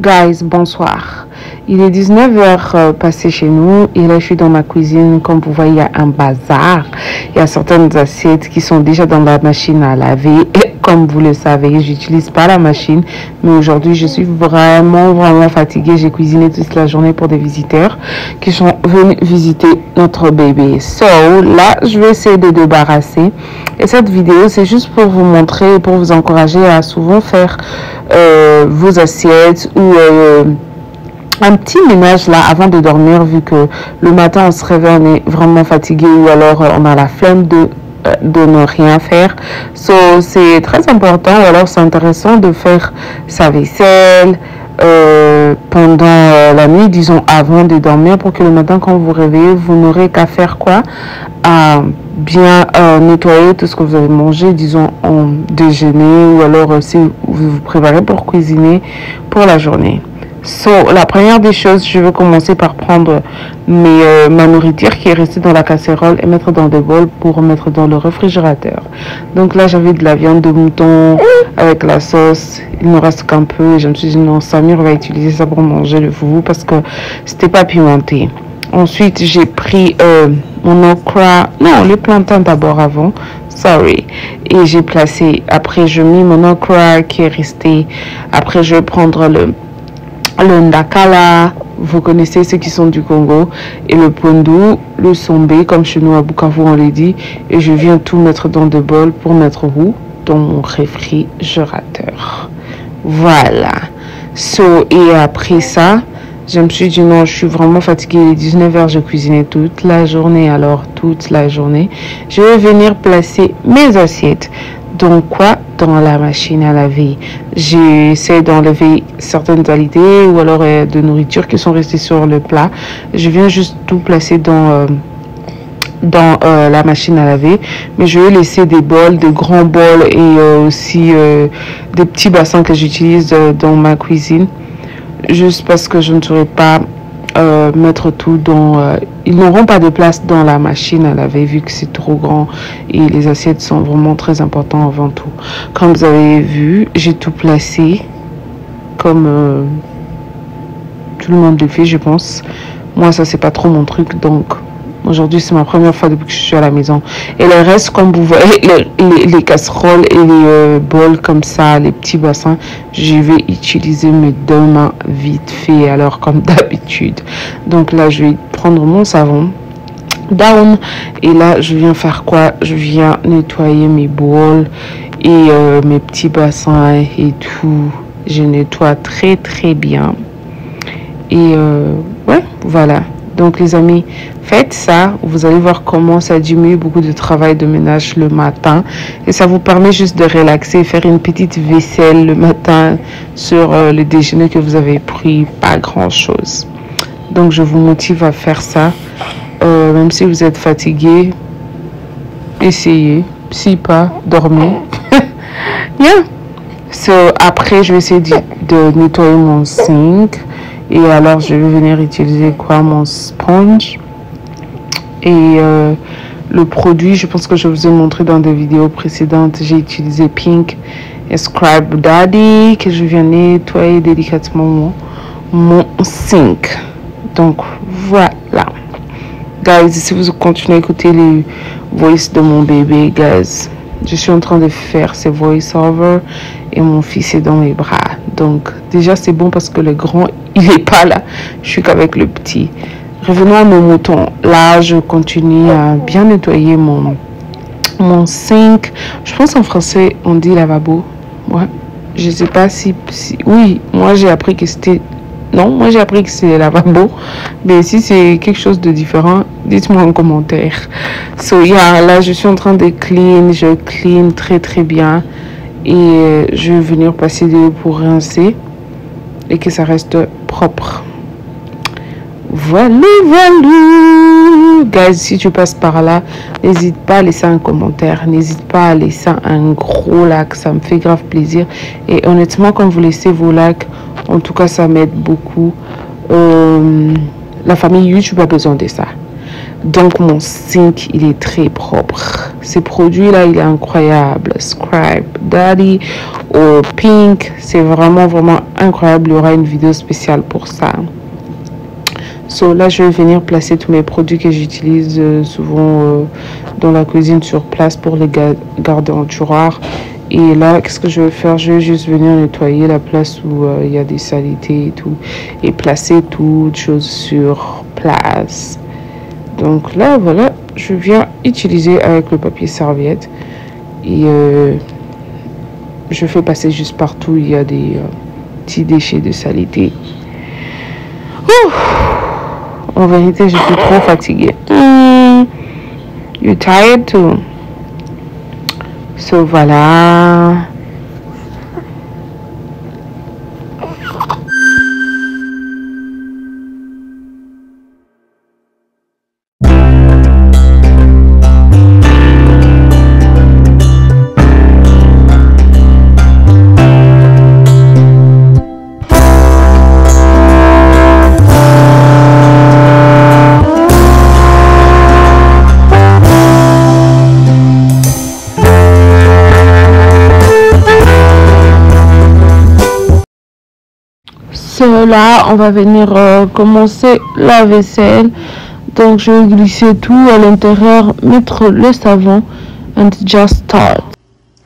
Guys, bonsoir. Il est 19h passé chez nous et là je suis dans ma cuisine. Comme vous voyez, il y a un bazar. Il y a certaines assiettes qui sont déjà dans la machine à laver. Et comme vous le savez, j'utilise pas la machine. Mais aujourd'hui, je suis vraiment fatiguée. J'ai cuisiné toute la journée pour des visiteurs qui sont venus visiter notre bébé. So, là, je vais essayer de débarrasser. Et cette vidéo, c'est juste pour vous montrer et pour vous encourager à souvent faire vos assiettes ou un petit ménage là avant de dormir, vu que le matin on se réveille, on est vraiment fatigué ou alors on a la flemme de ne rien faire. So, c'est très important ou alors c'est intéressant de faire sa vaisselle pendant la nuit, disons avant de dormir, pour que le matin quand vous vous réveillez, vous n'aurez qu'à faire quoi? À bien nettoyer tout ce que vous avez mangé, disons en déjeuner, ou alors si vous vous préparez pour cuisiner pour la journée. So, la première des choses, je vais commencer par prendre ma nourriture qui est restée dans la casserole et mettre dans des bols pour mettre dans le réfrigérateur. Donc là, j'avais de la viande de mouton avec la sauce. Il ne reste qu'un peu et je me suis dit non, Samir va utiliser ça pour manger le foufou parce que c'était pas pimenté. Ensuite, j'ai pris mon okra, non, les plantains d'abord avant, sorry. Et j'ai placé, après je mis mon okra qui est resté. Après, je vais prendre le ndakala, vous connaissez ceux qui sont du Congo, et le pondu, le sombe, comme chez nous à Bukavu on les dit. Et je viens tout mettre dans des bols pour mettre où? Dans mon réfrigérateur. Voilà. So, et après ça, je me suis dit non, je suis vraiment fatiguée. Il est 19h, je cuisinais toute la journée. Alors, toute la journée, je vais venir placer mes assiettes. Donc, quoi? Dans la machine à laver. J'essaie d'enlever certaines qualités ou alors de nourriture qui sont restées sur le plat. Je viens juste tout placer dans la machine à laver, mais je vais laisser des bols, de grands bols et aussi des petits bassins que j'utilise dans ma cuisine, juste parce que je ne saurais pas mettre tout dans ils n'auront pas de place dans la machine à laver vu que c'est trop grand et les assiettes sont vraiment très importantes avant tout. Comme vous avez vu, j'ai tout placé comme tout le monde le fait, je pense. Moi, ça c'est pas trop mon truc, donc aujourd'hui, c'est ma première fois depuis que je suis à la maison. Et le reste, comme vous voyez, les casseroles et les bols comme ça, les petits bassins, je vais utiliser mes deux mains vite fait, alors comme d'habitude. Donc là, je vais prendre mon savon down. Et là, je viens faire quoi? Je viens nettoyer mes bols et mes petits bassins et tout. Je nettoie très bien. Et ouais, voilà. Donc les amis, faites ça, vous allez voir comment ça diminue beaucoup de travail de ménage le matin. Et ça vous permet juste de relaxer, faire une petite vaisselle le matin sur le déjeuner que vous avez pris, pas grand chose. Donc je vous motive à faire ça, même si vous êtes fatigué, essayez, si pas, dormez. Yeah. So, après je vais essayer de nettoyer mon sink. Et alors, je vais venir utiliser quoi? Mon sponge. Et le produit, je pense que je vous ai montré dans des vidéos précédentes. J'ai utilisé Pink et Scrub Daddy, que je viens nettoyer délicatement mon sink. Donc, voilà. Guys, si vous continuez à écouter les voices de mon bébé, guys, je suis en train de faire ces voice-over et mon fils est dans mes bras. Donc, déjà, c'est bon parce que le grand, il n'est pas là. Je suis qu'avec le petit. Revenons à nos moutons. Là, je continue à bien nettoyer mon sink. Je pense en français, on dit lavabo. Ouais. Je ne sais pas si... Oui, moi, j'ai appris que c'était... Non, moi, j'ai appris que c'est lavabo. Mais si c'est quelque chose de différent, dites-moi en commentaire. So, yeah, là, je suis en train de clean. Je clean très bien. Et je vais venir passer de l'eau pour rincer et que ça reste propre. Voilà. Guys, si tu passes par là, n'hésite pas à laisser un commentaire, n'hésite pas à laisser un gros like, ça me fait grave plaisir. Et honnêtement, quand vous laissez vos likes, en tout cas ça m'aide beaucoup. La famille YouTube a besoin de ça. Donc mon sink, il est très propre. Ces produits-là, il est incroyable. Scribe Daddy ou Pink, c'est vraiment incroyable. Il y aura une vidéo spéciale pour ça. So là, je vais venir placer tous mes produits que j'utilise souvent dans la cuisine sur place pour les garder en tiroir. Et là, qu'est-ce que je vais faire? Je vais juste venir nettoyer la place où il y a des saletés et tout. Et placer toutes choses sur place. Donc là, voilà, je viens utiliser avec le papier serviette. Et je fais passer juste partout où il y a des petits déchets de saleté. Ouh! En vérité, je suis trop fatiguée. You're tired too. So voilà. Là, on va venir commencer la vaisselle. Donc je vais glisser tout à l'intérieur, mettre le savon and just start.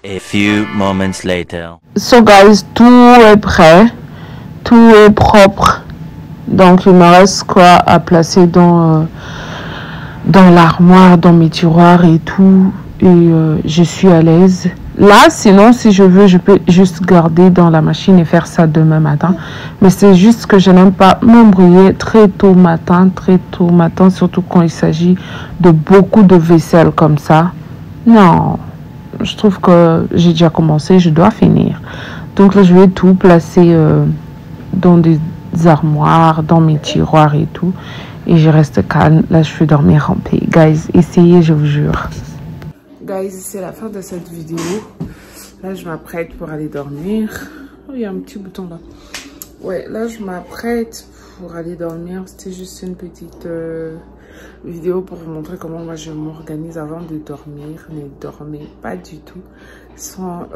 A few moments later. So guys, tout est prêt, tout est propre. Donc il me reste quoi à placer dans l'armoire, dans mes tiroirs et tout. Et je suis à l'aise. Là, sinon, si je veux, je peux juste garder dans la machine et faire ça demain matin. Mais c'est juste que je n'aime pas m'embrouiller très tôt matin, surtout quand il s'agit de beaucoup de vaisselle comme ça. Non, je trouve que j'ai déjà commencé, je dois finir. Donc là, je vais tout placer dans des armoires, dans mes tiroirs et tout. Et je reste calme. Là, je vais dormir en paix. Guys, essayez, je vous jure. Guys, c'est la fin de cette vidéo. Là, je m'apprête pour aller dormir. Oh, il y a un petit bouton là. Ouais, là, je m'apprête pour aller dormir. C'était juste une petite vidéo pour vous montrer comment moi je m'organise avant de dormir. Ne dormez pas du tout sans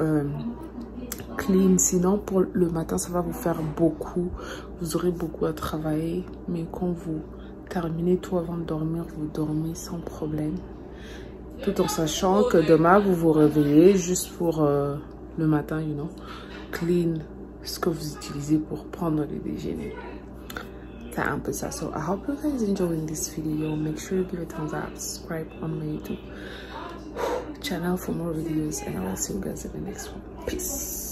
clean. Sinon, pour le matin, ça va vous faire beaucoup. Vous aurez beaucoup à travailler. Mais quand vous terminez tout avant de dormir, vous dormez sans problème. Tout en sachant que demain, vous vous réveillez juste pour le matin, you know, clean ce que vous utilisez pour prendre le déjeuner. C'est un peu ça. So, I hope you guys enjoying this video. Make sure you give it a thumbs up, subscribe on my YouTube channel for more videos, and I will see you guys in the next one. Peace.